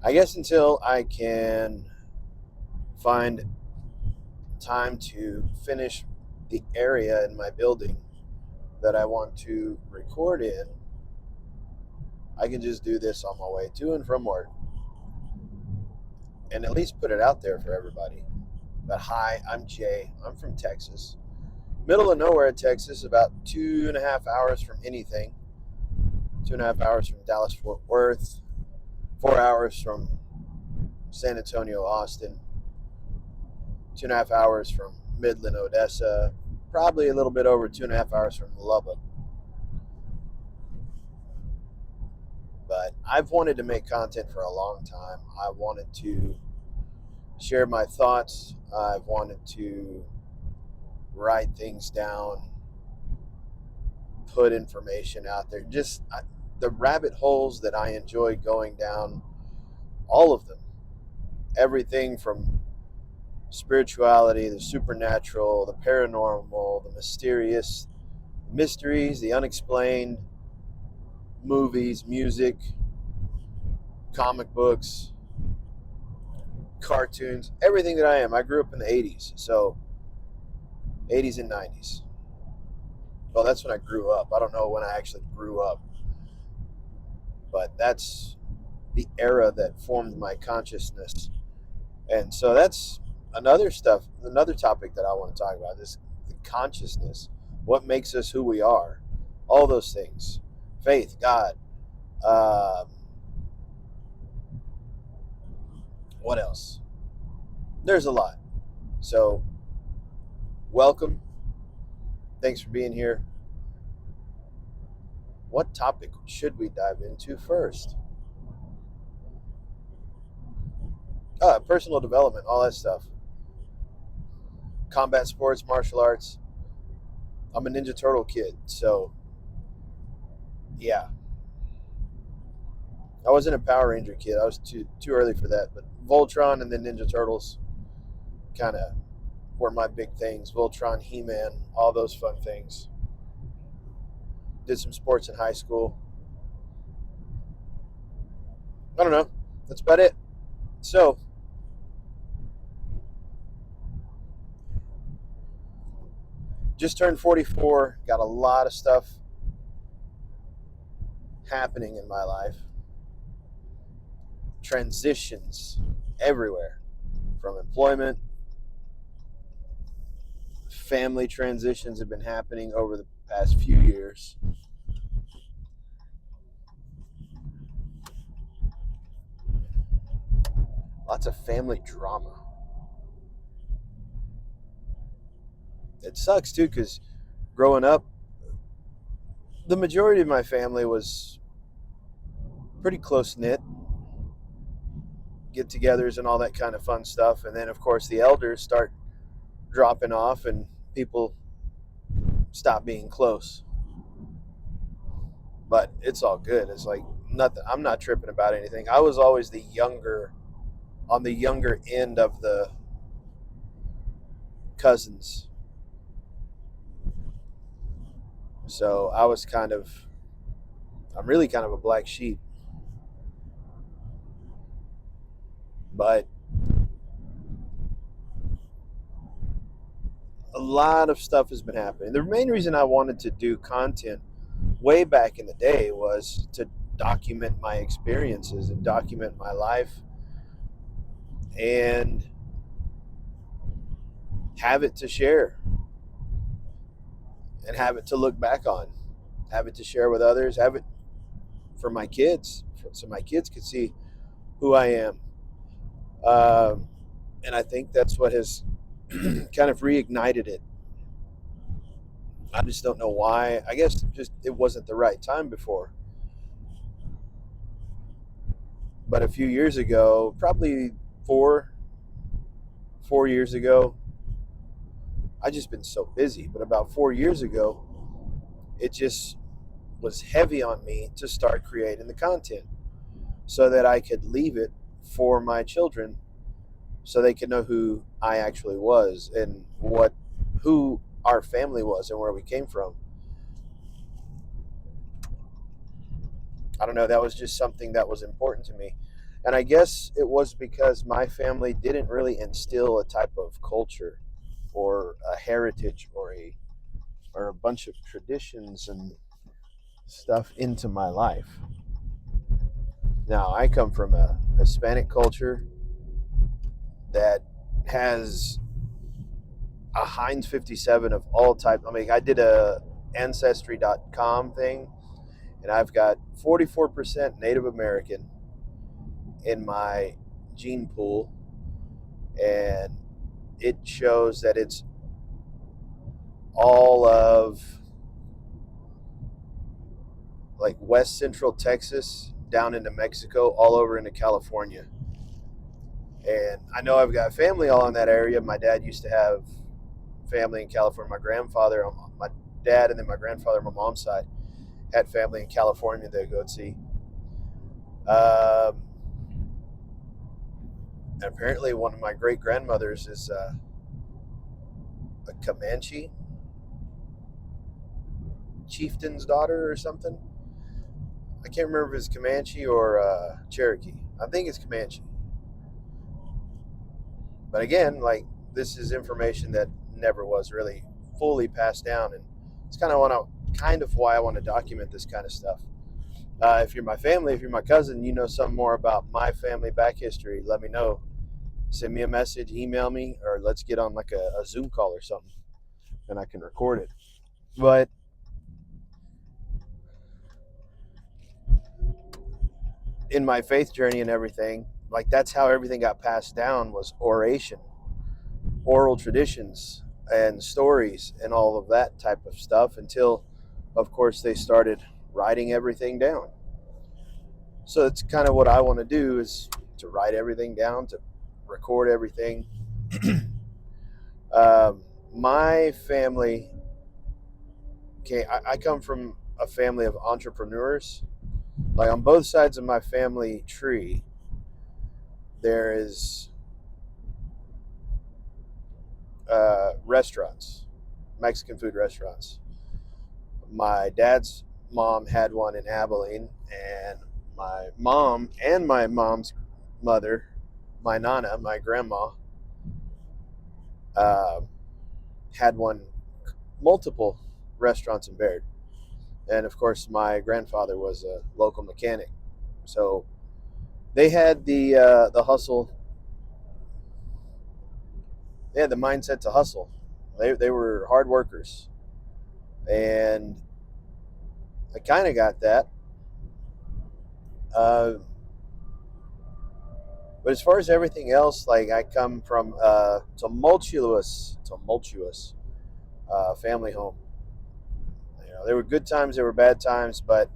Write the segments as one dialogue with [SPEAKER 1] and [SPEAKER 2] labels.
[SPEAKER 1] I guess until I can find time to finish the area in my building that I want to record in, I can just do this on my way to and from work and at least put it out there for everybody. But hi, I'm Jay. I'm from Texas. Middle of nowhere, Texas, about 2.5 hours from anything. 2.5 hours from Dallas, Fort Worth, 4 hours from San Antonio, Austin, 2.5 hours from Midland, Odessa, probably a little bit over 2.5 hours from Lubbock. But I've wanted to make content for a long time. I wanted to share my thoughts. I've wanted to write things down, put information out there. The rabbit holes that I enjoy going down, all of them. Everything from spirituality, the supernatural, the paranormal, the mysterious, mysteries, the unexplained, movies, music, comic books, cartoons, everything that I am. I grew up in the 80s, so 80s and 90s. Well, that's when I grew up. I don't know when I actually grew up, but that's the era that formed my consciousness. And so that's another topic that I want to talk about is the consciousness. What makes us who we are? All those things. Faith, God. Um, what else? There's a lot. So, welcome. Thanks for being here. What topic should we dive into first? Personal development, all that stuff. Combat sports, martial arts. I'm a Ninja Turtle kid, so yeah. I wasn't a Power Ranger kid. I was too early for that. But Voltron and then Ninja Turtles kind of were my big things. Voltron, He-Man, all those fun things. Did some sports in high school. I don't know. That's about it. So, just turned 44. Got a lot of stuff happening in my life. Transitions everywhere, from employment. Family transitions have been happening over the past few years. Lots of family drama. It sucks too, because growing up, the majority of my family was pretty close knit, get togethers and all that kind of fun stuff. And then, of course, the elders start dropping off and people stop being close. But it's all good. It's like nothing. I'm not tripping about anything. I was always on the younger end of the cousins. So I'm really kind of a black sheep. But a lot of stuff has been happening. The main reason I wanted to do content way back in the day was to document my experiences and document my life and have it to share and have it to look back on, have it to share with others, have it for my kids so my kids could see who I am. And I think that's what has kind of reignited it. I just don't know why. I guess just it wasn't the right time before. But a few years ago, probably four 4 years ago, I just been so busy. But about 4 years ago, it just was heavy on me to start creating the content so that I could leave it for my children so they could know who I actually was and who our family was and where we came from. I don't know, that was just something that was important to me. And I guess it was because my family didn't really instill a type of culture or a heritage or a bunch of traditions and stuff into my life. Now, I come from a Hispanic culture that has a Heinz 57 of all types. I mean, I did a ancestry.com thing, and I've got 44% Native American in my gene pool, and it shows that it's all of like West Central Texas down into Mexico, all over into California. And I know I've got family all in that area. My dad used to have family in California. My grandfather, my dad, and then my grandfather on my mom's side had family in California they go see. And apparently, one of my great grandmothers is a Comanche chieftain's daughter or something. I can't remember if it's Comanche or Cherokee. I think it's Comanche. But again, like, this is information that never was really fully passed down, and it's kind of why I want to document this kind of stuff. If you're my family, if you're my cousin, you know something more about my family back history, let me know. Send me a message, email me, or let's get on like a Zoom call or something, and I can record it. But in my faith journey and everything, like, that's how everything got passed down, was oration, oral traditions and stories and all of that type of stuff, until of course they started writing everything down. So it's kind of what I want to do, is to write everything down, to record everything. My family I come from a family of entrepreneurs. Like, on both sides of my family tree, there is restaurants, Mexican food restaurants. My dad's mom had one in Abilene, and my mom and my mom's mother, my nana, my grandma, uh, had one, multiple restaurants in Baird. And of course, my grandfather was a local mechanic, so they had the hustle. They had the mindset to hustle. They were hard workers, and I kind of got that. Uh, but as far as everything else, like, I come from a tumultuous family home. You know, there were good times, there were bad times, but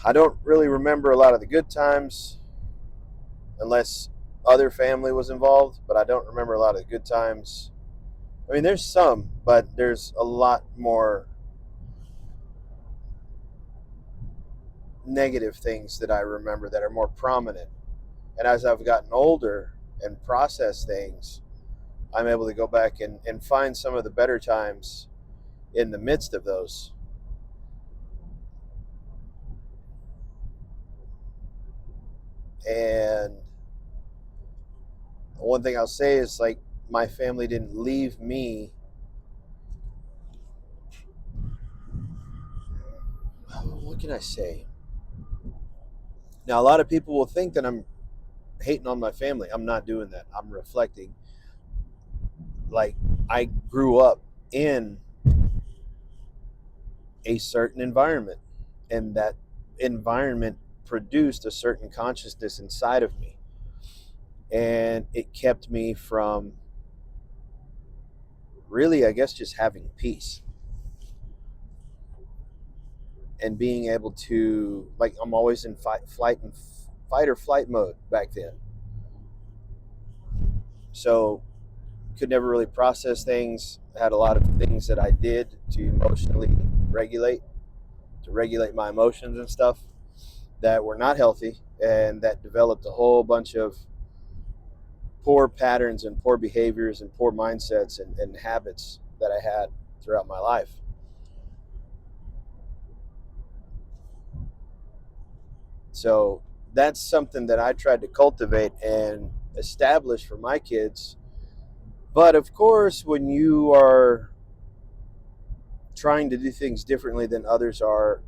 [SPEAKER 1] I don't really remember a lot of the good times unless other family was involved. But I don't remember a lot of the good times. I mean, there's some, but there's a lot more negative things that I remember that are more prominent. And as I've gotten older and processed things, I'm able to go back and find some of the better times in the midst of those. And one thing I'll say is, like, my family didn't leave me. What can I say? Now, a lot of people will think that I'm hating on my family. I'm not doing that. I'm reflecting. Like, I grew up in a certain environment, and that environment produced a certain consciousness inside of me, and it kept me from, really, I guess, just having peace and being able to, like, I'm always in fight or flight mode back then. So could never really process things. I had a lot of things that I did to emotionally regulate, to regulate my emotions and stuff, that were not healthy, and that developed a whole bunch of poor patterns and poor behaviors and poor mindsets and habits that I had throughout my life. So that's something that I tried to cultivate and establish for my kids. But of course, when you are trying to do things differently than others are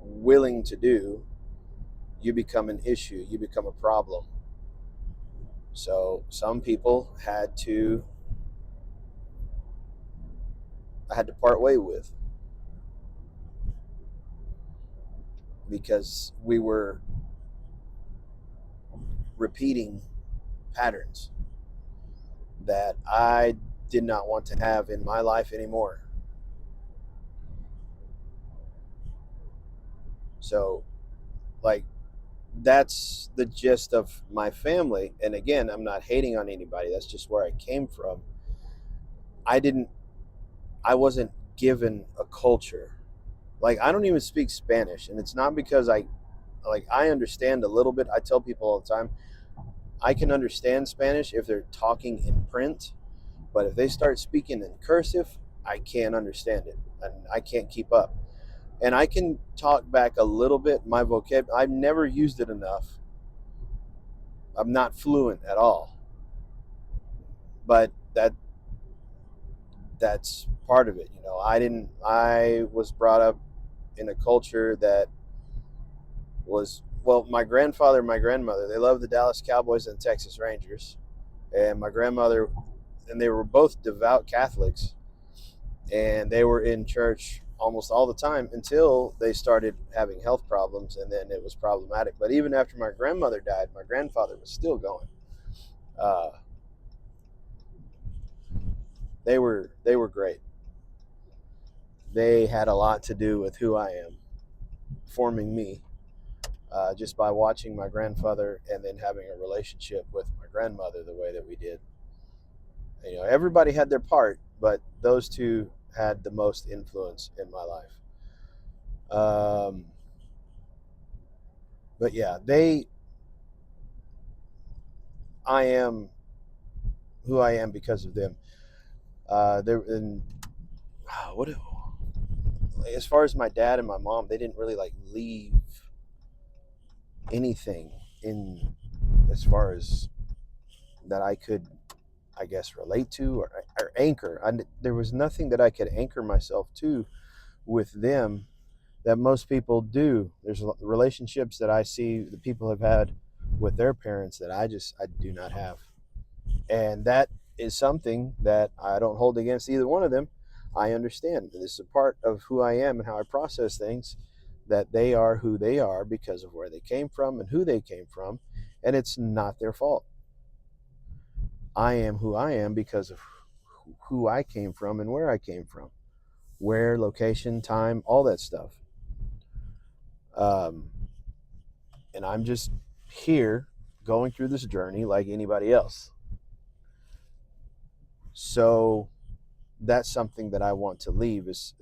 [SPEAKER 1] willing to do, you become an issue, you become a problem. So some people I had to part way with, because we were repeating patterns that I did not want to have in my life anymore. So, like, that's the gist of my family. And again, I'm not hating on anybody. That's just where I came from. I didn't, I wasn't given a culture. Like, I don't even speak Spanish. And it's not because I understand a little bit. I tell people all the time, I can understand Spanish if they're talking in print, but if they start speaking in cursive, I can't understand it and I can't keep up. And I can talk back a little bit. My vocab, I've never used it enough. I'm not fluent at all, but that's part of it. I was brought up in a culture that was, well, my grandfather and my grandmother, they loved the Dallas Cowboys and Texas Rangers. And my grandmother, and they were both devout Catholics, and they were in church almost all the time until they started having health problems, and then it was problematic. But even after my grandmother died, my grandfather was still going. Uh, they were great. They had a lot to do with who I am, forming me, just by watching my grandfather and then having a relationship with my grandmother the way that we did. Everybody had their part, but those two had the most influence in my life. But yeah, I am who I am because of them. There and what as far as my dad and my mom, they didn't really like leave anything in, as far as that I could, I guess, relate to or anchor. There was nothing that I could anchor myself to with them that most people do. There's relationships that I see the people have had with their parents that I do not have. And that is something that I don't hold against either one of them. I understand this is a part of who I am and how I process things, that they are who they are because of where they came from and who they came from, and it's not their fault. I am who I am because of who I came from and where I came from, where, location, time, all that stuff. Um, and I'm just here going through this journey like anybody else. So that's something that I want to leave is